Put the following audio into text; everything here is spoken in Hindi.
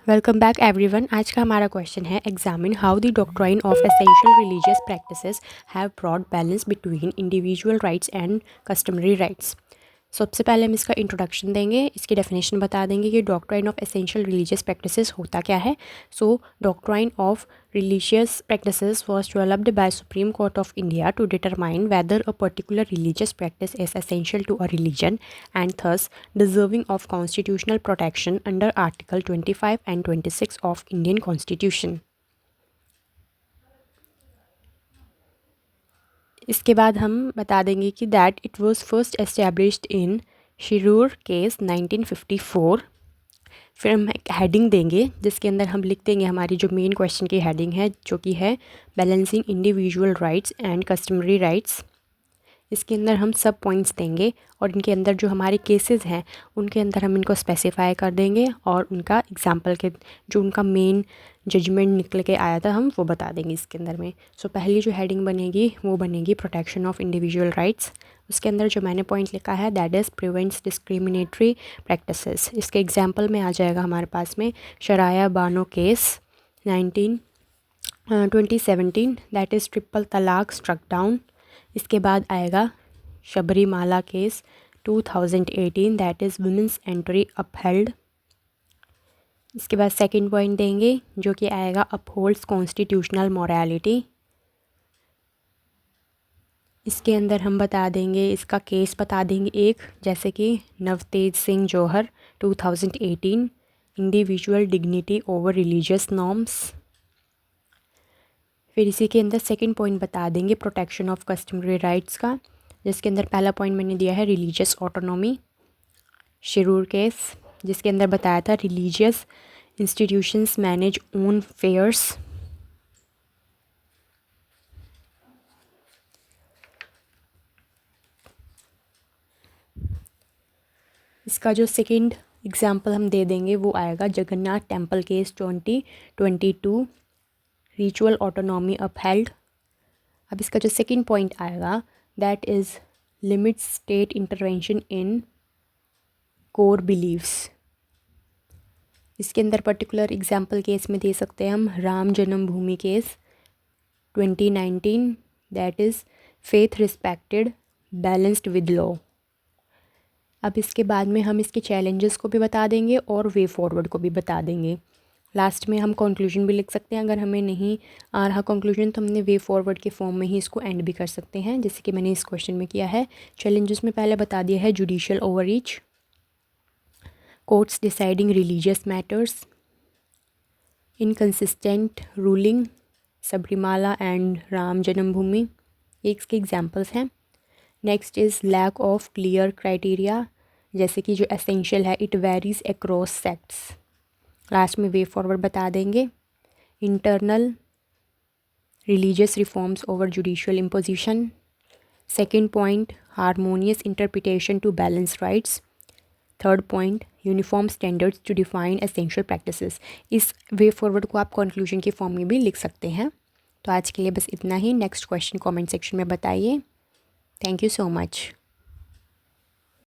Welcome back everyone. आज का हमारा क्वेश्चन है examine how the doctrine of essential religious practices have broad balance between individual rights and customary rights. सबसे पहले हम इसका इंट्रोडक्शन देंगे, इसकी डेफिनेशन बता देंगे कि doctrine of essential religious practices होता क्या है। So doctrine of religious practices was developed by Supreme Court of India to determine whether a particular religious practice is essential to a religion and thus deserving of constitutional protection under Article 25 and 26 of Indian Constitution. इसके बाद हम बता देंगे कि that it was first established in Shirur case 1954। फिर हम एक हेडिंग देंगे जिसके अंदर हम लिख देंगे हमारी जो मेन क्वेश्चन की हेडिंग है, जो कि है balancing individual rights and customary rights. इसके अंदर हम सब पॉइंट्स देंगे और इनके अंदर जो हमारे केसेस हैं उनके अंदर हम इनको स्पेसिफाई कर देंगे और उनका एग्जांपल के जो उनका मेन जजमेंट निकल के आया था हम वो बता देंगे इसके अंदर में। सो पहली जो हेडिंग बनेगी वो बनेगी प्रोटेक्शन ऑफ इंडिविजुअल राइट्स। उसके अंदर जो मैंने पॉइंट लिखा है that is prevents discriminatory practices. इसके एग्जाम्पल में आ जाएगा हमारे पास में Shayara Bano case 2017 that is triple talaq struck down. इसके बाद आएगा Sabarimala case 2018 that is women's entry upheld. इसके बाद सेकंड पॉइंट देंगे जो कि आएगा अपहोल्ड्स कॉन्स्टिट्यूशनल मोरालिटी। इसके अंदर हम बता देंगे इसका केस बता देंगे एक, जैसे कि नवतेज सिंह जौहर 2018 individual dignity over religious norms. फिर इसी के अंदर सेकंड पॉइंट बता देंगे प्रोटेक्शन ऑफ कस्टमरी राइट्स का, जिसके अंदर पहला पॉइंट मैंने दिया है रिलीजियस ऑटोनॉमी शिरूर केस, जिसके अंदर बताया था religious institutions manage own affairs. इसका जो सेकंड एग्जाम्पल हम दे देंगे वो आएगा Jagannath temple case 2022 ritual autonomy upheld. अब इसका जो सेकंड पॉइंट आएगा that is limits state intervention in core beliefs. इसके अंदर पर्टिकुलर एग्जाम्पल केस में दे सकते हैं हम राम जन्मभूमि case 2019 that is faith respected balanced with law. अब इसके बाद में हम इसके चैलेंजेस को भी बता देंगे और वे फॉरवर्ड को भी बता देंगे। लास्ट में हम कंक्लूजन भी लिख सकते हैं, अगर हमें नहीं आ रहा कंक्लूजन तो हमने वे फॉरवर्ड के फॉर्म में ही इसको एंड भी कर सकते हैं, जैसे कि मैंने इस क्वेश्चन में किया है। चैलेंजेस में पहले बता दिया है judicial overreach, courts deciding religious matters, inconsistent ruling, Sabarimala and Ram Janmabhoomi, ये इसके एग्जाम्पल्स हैं। Next is lack of clear criteria, जैसे कि जो एसेंशियल है it varies across sects. Last में वे फॉरवर्ड बता देंगे। Internal religious reforms over judicial imposition. Second point harmonious interpretation to balance rights. Third point uniform standards to define essential practices. इस वे फॉरवर्ड को आप कंक्लूजन के फॉर्म में भी लिख सकते हैं। तो आज के लिए बस इतना ही। नेक्स्ट क्वेश्चन कमेंट सेक्शन में बताइए। Thank you so much.